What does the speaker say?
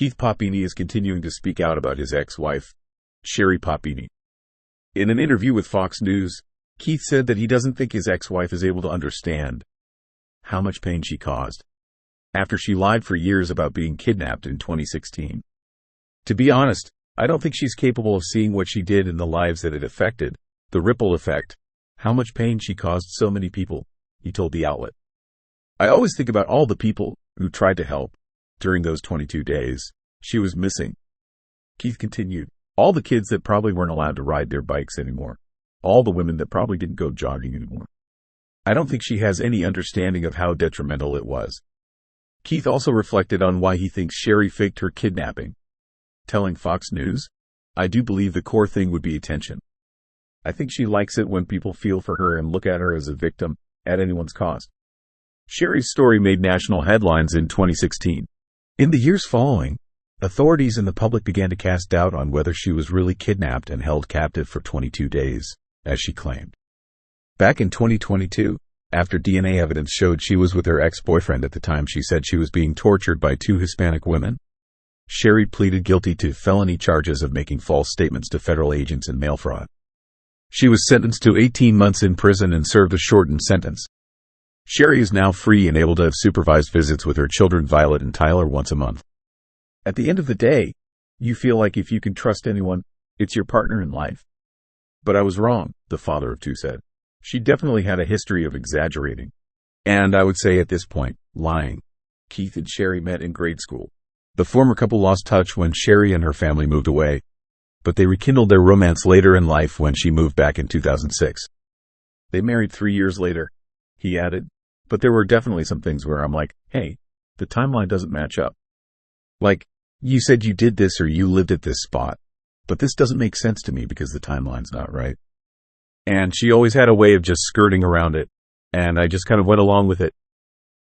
Keith Papini is continuing to speak out about his ex-wife, Sherri Papini. In an interview with Fox News, Keith said that he doesn't think his ex-wife is able to understand how much pain she caused after she lied for years about being kidnapped in 2016. To be honest, I don't think she's capable of seeing what she did and the lives that it affected, the ripple effect, how much pain she caused so many people, he told the outlet. I always think about all the people who tried to help during those 22 days she was missing. Keith continued, all the kids that probably weren't allowed to ride their bikes anymore, all the women that probably didn't go jogging anymore. I don't think she has any understanding of how detrimental it was. Keith also reflected on why he thinks Sherri faked her kidnapping, telling Fox News, I do believe the core thing would be attention. I think she likes it when people feel for her and look at her as a victim at anyone's cost. Sherri's story made national headlines in 2016. In the years following, authorities and the public began to cast doubt on whether she was really kidnapped and held captive for 22 days, as she claimed. Back in 2022, after DNA evidence showed she was with her ex-boyfriend at the time she said she was being tortured by two Hispanic women, Sherri pleaded guilty to felony charges of making false statements to federal agents and mail fraud. She was sentenced to 18 months in prison and served a shortened sentence. Sherri is now free and able to have supervised visits with her children Violet and Tyler once a month. At the end of the day, you feel like if you can trust anyone, it's your partner in life. But I was wrong, the father of two said. She definitely had a history of exaggerating. And I would say at this point, lying. Keith and Sherri met in grade school. The former couple lost touch when Sherri and her family moved away, but they rekindled their romance later in life when she moved back in 2006. They married 3 years later, he added, but there were definitely some things where I'm like, hey, the timeline doesn't match up. Like, you said you did this or you lived at this spot, but this doesn't make sense to me because the timeline's not right. And she always had a way of just skirting around it, and I just kind of went along with it.